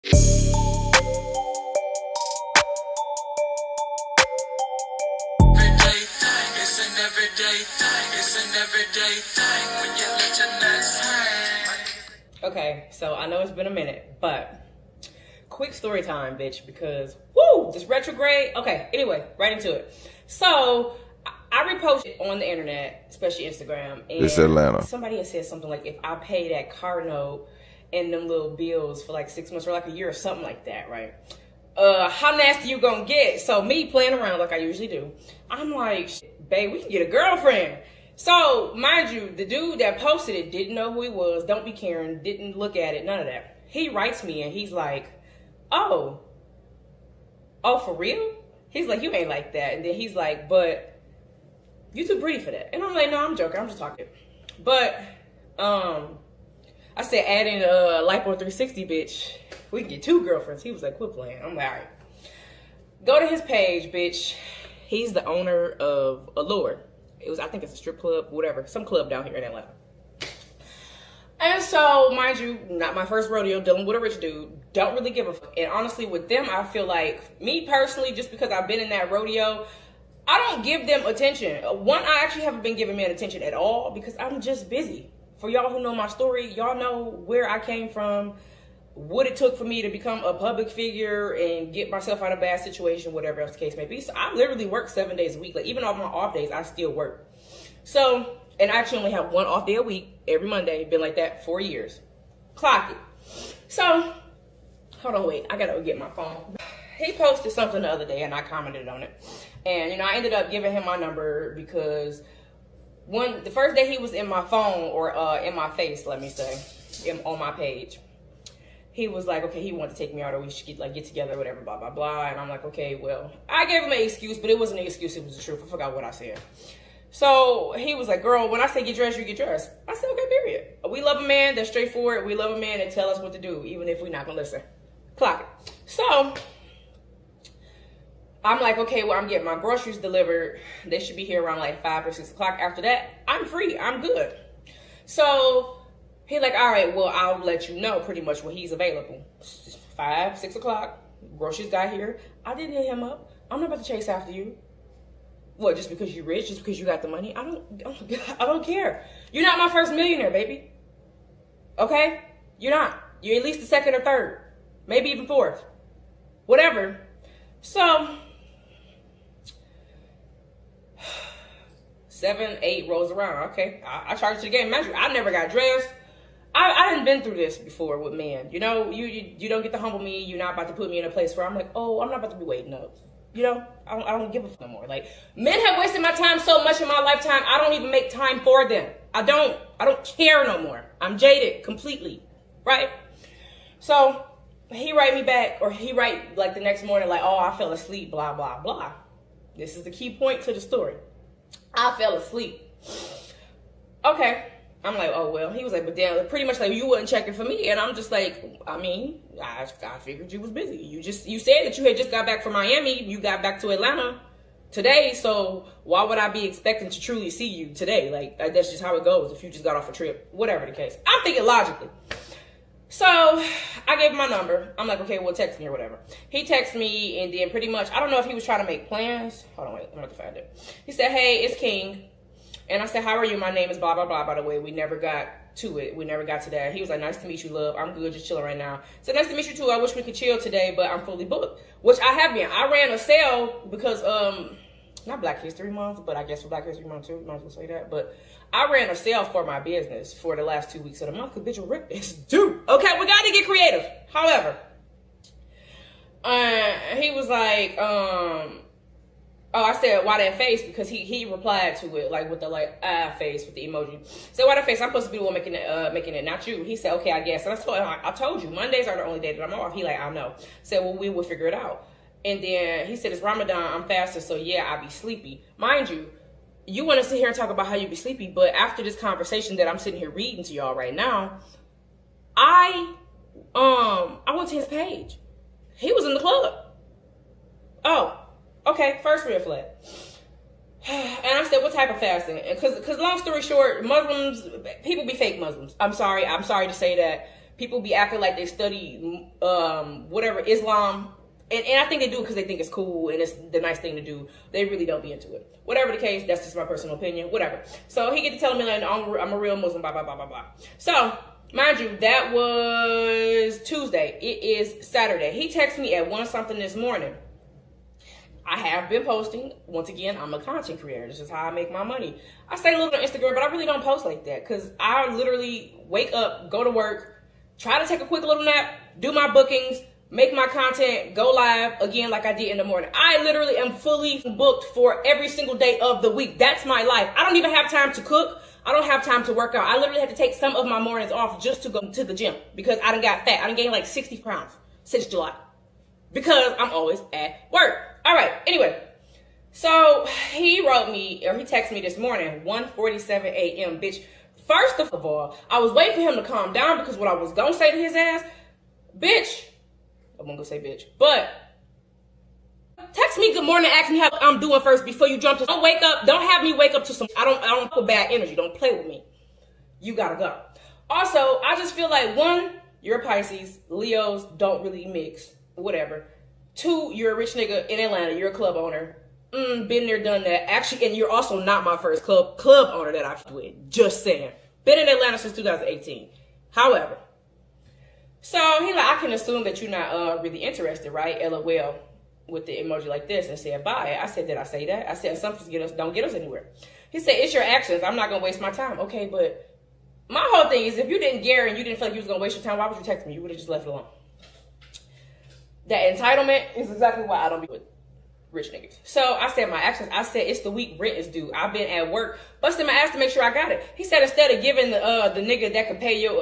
Okay, so I know it's been a minute, but quick story time, bitch, because woo, this retrograde. Okay, anyway, right into it. So I reposted on the internet, especially Instagram, and it's Atlanta. Somebody had said something like, if I pay that car note and them little bills for like 6 months or like a year or something like that, right? How nasty you gonna get? So me playing around like I usually do, I'm like, babe, we can get a girlfriend. So mind you, the dude that posted it didn't know who he was, don't be caring, didn't look at it, none of that. He writes me and he's like, oh, for real? He's like, you ain't like that. And then he's like, but you too pretty for that. And I'm like, no, I'm joking, I'm just talking. But I said, add in Lipo 360, bitch. We can get 2 girlfriends. He was like, quit playing. I'm like, all right. Go to his page, bitch. He's the owner of Allure. I think it's a strip club, whatever. Some club down here in Atlanta. And so, mind you, not my first rodeo dealing with a rich dude. Don't really give a fuck. And honestly, with them, I feel like, me personally, just because I've been in that rodeo, I don't give them attention. One, I actually haven't been giving men attention at all because I'm just busy. For y'all who know my story, y'all know where I came from, what it took for me to become a public figure and get myself out of a bad situation, whatever else the case may be. So I literally work 7 days a week. Like, even on my off days, I still work. So, and I actually only have 1 off day a week every Monday. Been like that 4 years. Clock it. So, hold on, wait. I gotta get my phone. He posted something the other day and I commented on it. And, I ended up giving him my number because the first day he was in my phone, or in my face, let me say, on my page, he was like, okay, he wanted to take me out, or we should get together, whatever, blah, blah, blah. And I'm like, okay, well, I gave him an excuse, but it wasn't an excuse, it was the truth. I forgot what I said. So he was like, girl, when I say get dressed, you get dressed. I said, okay, period. We love a man that's straightforward. We love a man that tell us what to do, even if we're not gonna listen. Clock it. So I'm like, okay, well, I'm getting my groceries delivered. They should be here around like 5 or 6 o'clock. After that, I'm free, I'm good. So he's like, all right, well, I'll let you know pretty much when he's available. 5, 6 o'clock, groceries got here. I didn't hit him up. I'm not about to chase after you. What, just because you're rich, just because you got the money? I don't care. You're not my first millionaire, baby. Okay? You're not. You're at least the second or third. Maybe even fourth. Whatever. So 7, 8 rolls around. Okay, I charge to the game. Imagine, I never got dressed. I hadn't been through this before with men. You don't get to humble me. You're not about to put me in a place where I'm like, oh, I'm not about to be waiting up. I don't give a fuck no more. Like, men have wasted my time so much in my lifetime, I don't even make time for them. I don't care no more. I'm jaded completely, right? So he write me back, or he write like the next morning, like, oh, I fell asleep, blah, blah, blah. This is the key point to the story. I fell asleep. Okay. I'm like, oh, well. He was like, but then pretty much like, you wasn't checking for me. And I'm just like, I mean, I figured you was busy. You said that you had just got back from Miami. You got back to Atlanta today. So why would I be expecting to truly see you today? Like, that's just how it goes if you just got off a trip, whatever the case. I'm thinking logically. So I gave him my number. I'm like, okay, well, text me or whatever. He texted me, and then pretty much, I don't know if he was trying to make plans. Hold on, wait, I'm going to find it. He said, hey, it's King. And I said, how are you? My name is blah, blah, blah, by the way. We never got to it. We never got to that. He was like, nice to meet you, love. I'm good, just chilling right now. So nice to meet you, too. I wish we could chill today, but I'm fully booked, which I have been. I ran a sale because, not Black History Month, but I guess for Black History Month, too. Might as well say that. But I ran a sale for my business for the last 2 weeks of the month because bitch, rip is due. Okay, we got to get creative. However, he was like, oh, I said, why that face? Because he replied to it, like, with the, like, face with the emoji. So why that face? I'm supposed to be the one making it, not you. He said, okay, I guess. And I told you, Mondays are the only day that I'm off. He like, I know. Said, well, we will figure it out. And then he said, it's Ramadan, I'm fasting, so yeah, I be sleepy. Mind you, you want to sit here and talk about how you be sleepy, but after this conversation that I'm sitting here reading to y'all right now, I went to his page. He was in the club. Oh. Okay, first red flag. And I said, what type of fasting? Because long story short, Muslims, people be fake Muslims. I'm sorry to say that. People be acting like they study whatever Islam, and I think they do it because they think it's cool and it's the nice thing to do. They really don't be into it. Whatever the case, that's just my personal opinion. Whatever. So he get to telling me like I'm a real Muslim. Blah blah blah blah blah. So mind you, that was Tuesday. It is Saturday. He texted me at 1 something this morning. I have been posting. Once again, I'm a content creator. This is how I make my money. I stay a little on Instagram, but I really don't post like that because I literally wake up, go to work, try to take a quick little nap, do my bookings, make my content, go live again like I did in the morning. I literally am fully booked for every single day of the week. That's my life. I don't even have time to cook. I don't have time to work out. I literally had to take some of my mornings off just to go to the gym because I done got fat. I done gained like 60 pounds since July because I'm always at work. All right, anyway, so he wrote me, or he texted me this morning, 1:47 a.m., bitch. First of all, I was waiting for him to calm down because what I was going to say to his ass, bitch, I wasn't going to say bitch, but text me good morning, ask me how I'm doing first before you jump to, don't wake up, don't have me wake up to some, I don't put bad energy, don't play with me. You gotta go. Also, I just feel like, one, you're a Pisces, Leos don't really mix, whatever. 2, you're a rich nigga in Atlanta. You're a club owner. Been there, done that. Actually, and you're also not my first club owner that I've with. Just saying. Been in Atlanta since 2018. However, so he like, I can assume that you're not really interested, right? LOL with the emoji like this and said bye. I said, did I say that? I said assumptions don't get us anywhere. He said, it's your actions. I'm not gonna waste my time. Okay, but my whole thing is if you didn't care and you didn't feel like you was gonna waste your time, why would you text me? You would have just left it alone. That entitlement is exactly why I don't be with rich niggas. So I said my actions. I said it's the week rent is due. I've been at work busting my ass to make sure I got it. He said instead of giving the nigga that can pay your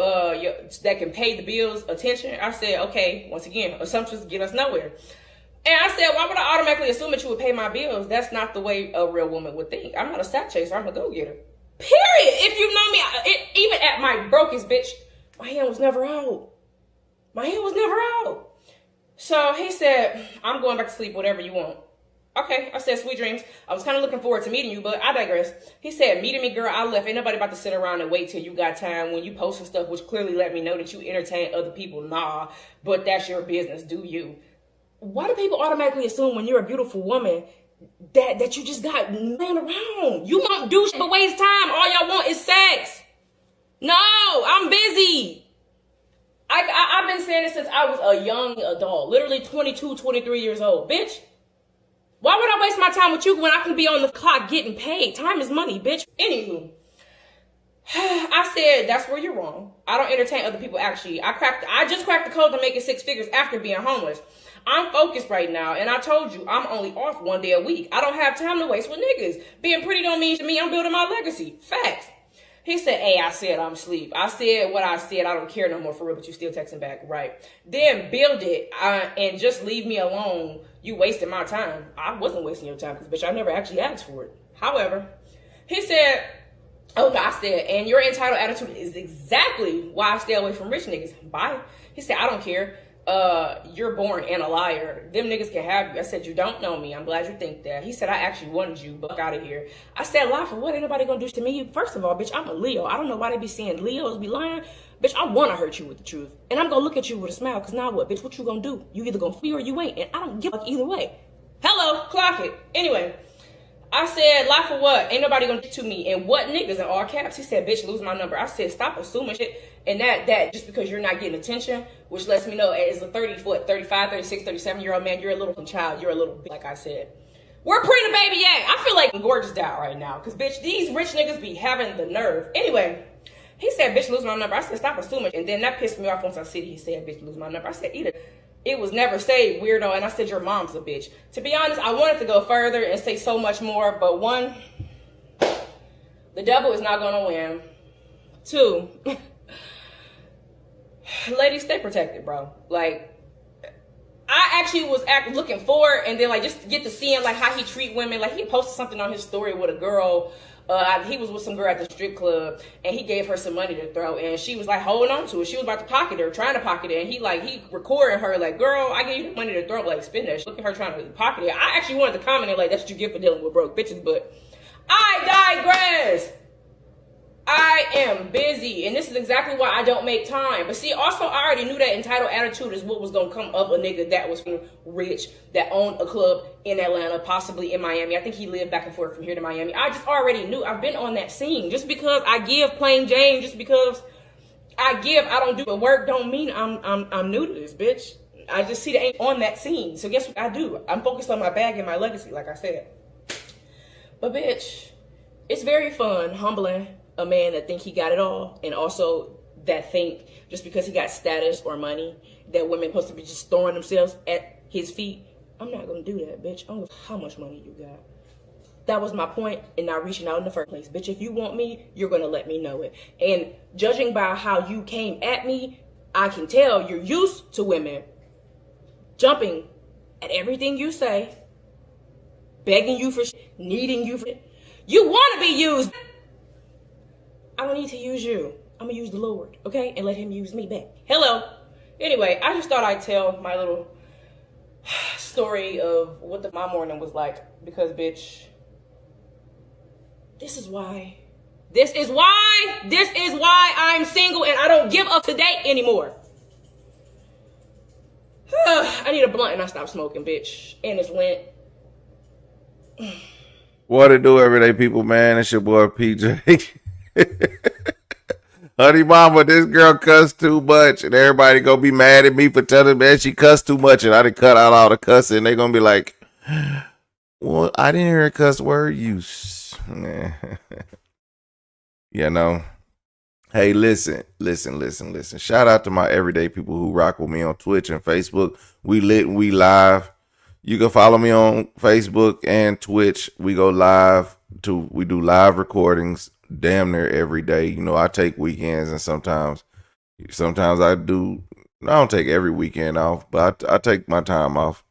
that can pay the bills attention, I said okay. Once again, assumptions get us nowhere. And I said why would I automatically assume that you would pay my bills? That's not the way a real woman would think. I'm not a sack chaser. I'm a go getter. Period. If you know me, even at my brokest, bitch, my hand was never out. My hand was never out. So he said, I'm going back to sleep, whatever you want. Okay, I said, sweet dreams. I was kind of looking forward to meeting you, but I digress. He said, meeting me, girl, I left. Ain't nobody about to sit around and wait till you got time when you posting stuff, which clearly let me know that you entertain other people. Nah, but that's your business. Do you? Why do people automatically assume when you're a beautiful woman that you just got laying around? You won't do shit but waste time. All y'all want is sex. No, I'm busy. I've been saying it since I was a young adult, literally 22, 23 years old. Bitch, why would I waste my time with you when I can be on the clock getting paid? Time is money, bitch. Anywho, I said, that's where you're wrong. I don't entertain other people, actually. I just cracked the code to making 6 figures after being homeless. I'm focused right now, and I told you, I'm only off 1 day a week. I don't have time to waste with niggas. Being pretty don't mean to me I'm building my legacy. Facts. He said, hey, I said I'm asleep. I said what I said. I don't care no more for real, but you still texting back. Right. Then build it and just leave me alone. You wasted my time. I wasn't wasting your time because, bitch, I never actually asked for it. However, he said, oh, I said, and your entitled attitude is exactly why I stay away from rich niggas. Bye. He said, I don't care. You're born and a liar. Them niggas can have you. I said, you don't know me. I'm glad you think that. He said, I actually wanted you. Buck out of here. I said, lie for what? Ain't nobody gonna do shit to me. First of all, bitch, I'm a Leo. I don't know why they be saying Leos be lying. Bitch, I wanna hurt you with the truth. And I'm gonna look at you with a smile, cause now what, bitch? What you gonna do? You either gonna flee or you ain't. And I don't give a fuck either way. Hello, clock it. Anyway, I said, lie for what? Ain't nobody gonna get to me. And what niggas in all caps? He said, bitch, lose my number. I said, stop assuming shit. And that just because you're not getting attention, which lets me know as a 35, 36, 37-year-old man, you're a little child. You're a little, like I said. Where Pretty Baby at? I feel like I'm gorgeous down right now. Because, bitch, these rich niggas be having the nerve. Anyway, he said, bitch, lose my number. I said, stop assuming. And then that pissed me off once I said he said, bitch, lose my number. I said, either. It was never said, weirdo. And I said, your mom's a bitch. To be honest, I wanted to go further and say so much more. But 1, the devil is not going to win. 2, ladies, stay protected, bro. Like, I actually was looking forward, and then like just get to seeing like how he treat women. Like he posted something on his story with a girl. He was with some girl at the strip club, and he gave her some money to throw, and she was like holding on to it. She was about to pocket her, trying to pocket it, and he recording her like, "Girl, I gave you the money to throw, like spend that." Look at her trying to pocket it. I actually wanted to comment like, "That's what you get for dealing with broke bitches," but I digress. I am busy, and this is exactly why I don't make time. But see, also, I already knew that entitled attitude is what was going to come of a nigga that was rich, that owned a club in Atlanta, possibly in Miami. I think he lived back and forth from here to Miami. I just already knew. I've been on that scene. Just because I give plain Jane, just because I don't do the work, don't mean I'm new to this, bitch. I just see the ain't on that scene. So guess what I do? I'm focused on my bag and my legacy, like I said. But bitch, it's very fun, humbling a man that think he got it all, and also that think just because he got status or money that women supposed to be just throwing themselves at his feet. I'm not gonna do that, bitch. I don't know how much money you got. That was my point in not reaching out in the first place. Bitch, if you want me, you're gonna let me know it. And judging by how you came at me, I can tell you're used to women jumping at everything you say, begging you for shit, needing you for shit. You wanna be used. I don't need to use you. I'm gonna use the Lord, okay? And let him use me back. Hello. Anyway, I just thought I'd tell my little story of what my morning was like. Because, bitch, this is why I'm single and I don't give up to date anymore. I need a blunt and I stopped smoking, bitch. And it's lint. What it do, everyday people, man? It's your boy PJ. Honey mama, this girl cussed too much, and everybody gonna be mad at me for telling me that she cussed too much, and I done cut out all the cussing. They gonna be like, well, I didn't hear a cuss word. You know. Hey, listen. Shout out to my everyday people who rock with me on Twitch and Facebook. We lit and we live. You can follow me on Facebook and Twitch. We go live we do live recordings damn near every day. You know, I take weekends, and sometimes I don't take every weekend off, but I take my time off.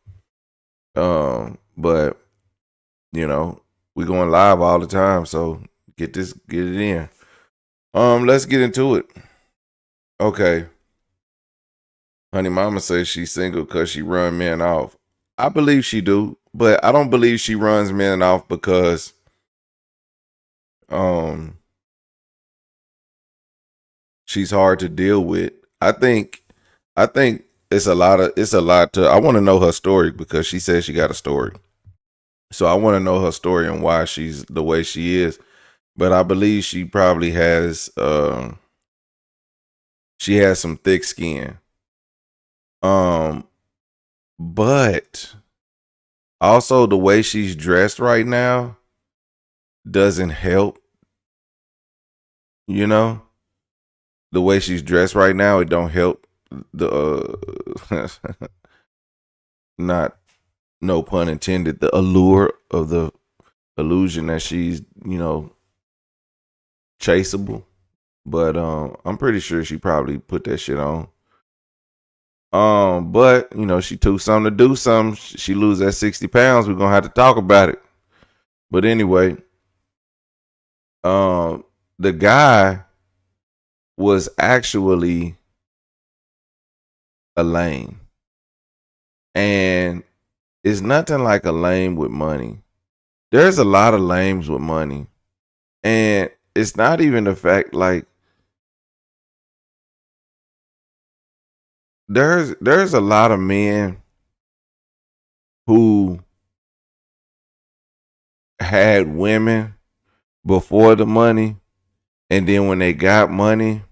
But you know, we going live all the time, so get it in. Let's get into it. Okay. Honey mama says she's single because she run men off. I believe she do, but I don't believe she runs men off because she's hard to deal with. I think it's a lot to. I want to know her story because she says she got a story. So I want to know her story and why she's the way she is. But I believe she probably has she has some thick skin. But also the way she's dressed right now doesn't help. You know? The way she's dressed right now, it don't help the not, no pun intended, the allure of the illusion that she's, you know, chaseable. But I'm pretty sure she probably put that shit on. But you know, she took something to do something. She lose that 60 pounds. We're gonna have to talk about it. But anyway, the guy was actually a lame. And it's nothing like a lame with money. There's a lot of lames with money. And it's not even the fact, like, there's a lot of men who had women before the money, and then when they got money,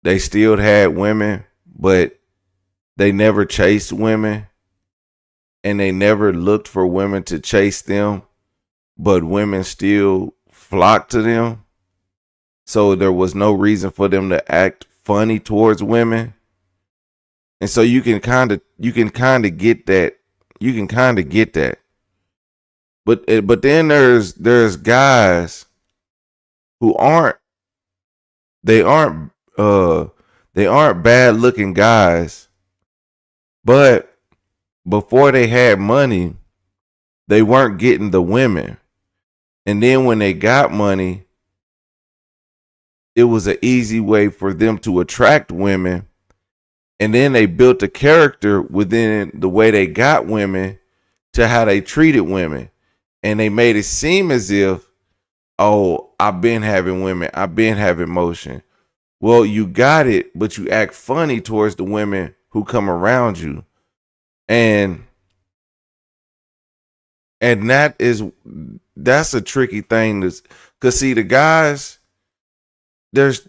they still had women, but they never chased women, and they never looked for women to chase them, but women still flocked to them. So there was no reason for them to act funny towards women. And so you can kind of get that. You can kind of get that. But then there's guys who aren't bad looking guys, but before they had money, they weren't getting the women. And then when they got money, it was an easy way for them to attract women. And then they built a character within the way they got women to how they treated women. And they made it seem as if oh, I've been having women, I've been having motion. Well, you got it, but you act funny towards the women who come around you. And that's a tricky thing to, cause see the guys, there's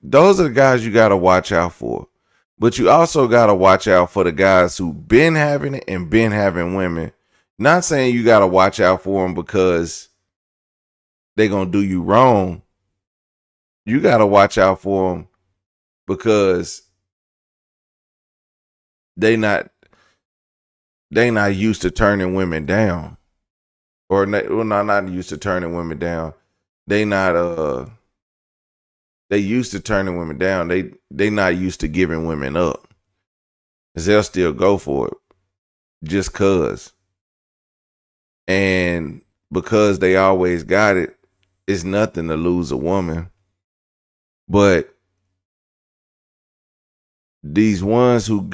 those are the guys you gotta watch out for. But you also gotta watch out for the guys who been having it and been having women. Not saying you gotta watch out for them because they gonna do you wrong. You gotta watch out for them because they not used to turning women down, or not used to turning women down. They not they used to turning women down. They not used to giving women up. 'Cause they'll still go for it just cause. And because they always got it, it's nothing to lose a woman. But these ones who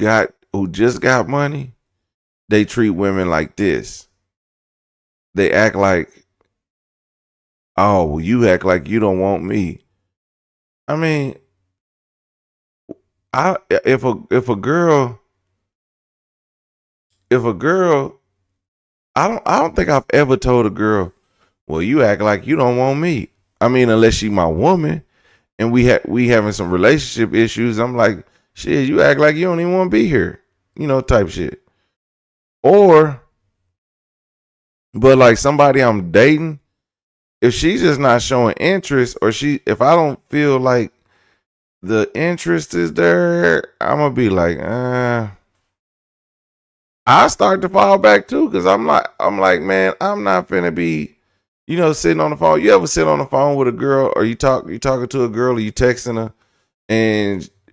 just got money, they treat women like this. They act like, oh, well, you act like you don't want me. I mean, if a girl, I don't think I've ever told a girl, well, you act like you don't want me. I mean, unless she my woman and we having some relationship issues, I'm like, shit, you act like you don't even want to be here, type shit. But like somebody I'm dating, if she's just not showing interest, or if I don't feel like the interest is there, I'm gonna be like, I start to fall back too, because I'm like, man, I'm not finna be, sitting on the phone. You ever sit on the phone with a girl, or you talking to a girl, or you texting her,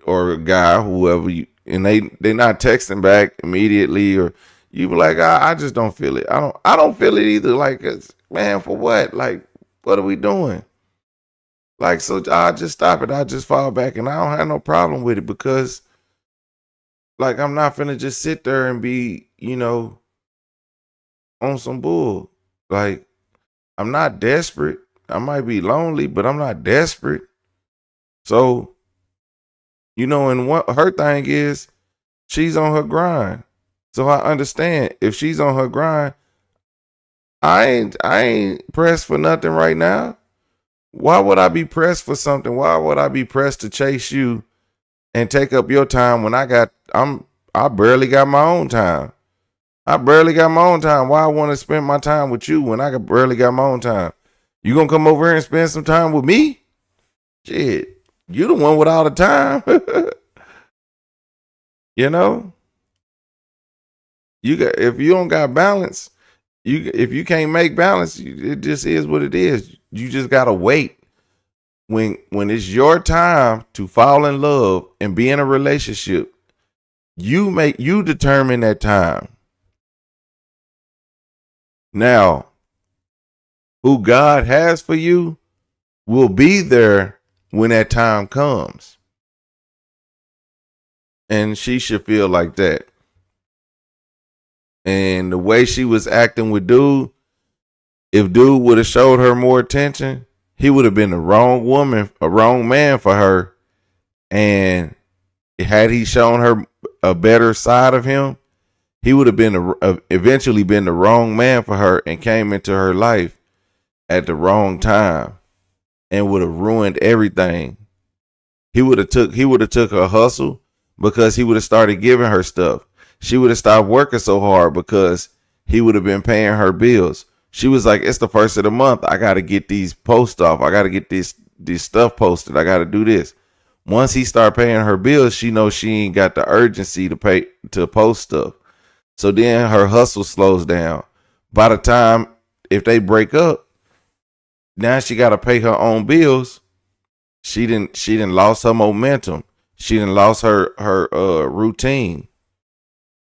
or a guy, whoever and they not texting back immediately, or you be like, I just don't feel it. I don't feel it either. Like, man, for what? Like, what are we doing? Like, so I just stop it. I just fall back, and I don't have no problem with it, because like, I'm not finna just sit there and be, on some bull. Like, I'm not desperate. I might be lonely, but I'm not desperate. So, and what her thing is, she's on her grind. So I understand if she's on her grind, I ain't pressed for nothing right now. Why would I be pressed for something? Why would I be pressed to chase you and take up your time when I barely got my own time? I barely got my own time. Why I want to spend my time with you when I barely got my own time? You gonna come over here and spend some time with me? Shit, you the one with all the time. If you don't got balance, if you can't make balance, it just is what it is. You just gotta wait. When it's your time to fall in love and be in a relationship, you determine that time. Now, who God has for you will be there when that time comes. And she should feel like that. And the way she was acting with dude, if dude would have showed her more attention, he would have been the wrong man for her. And had he shown her a better side of him, he would have been eventually been the wrong man for her and came into her life at the wrong time and would have ruined everything. He would have took her hustle, because he would have started giving her stuff. She would have stopped working so hard because he would have been paying her bills. She was like, it's the first of the month. I got to get these posts off. I got to get this stuff posted. I got to do this. Once he start paying her bills, she knows she ain't got the urgency to post stuff. So then her hustle slows down. By the time, if they break up, now she got to pay her own bills. She didn't lost her momentum. She didn't lost her routine.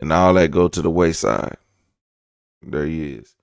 And all that go to the wayside. There he is.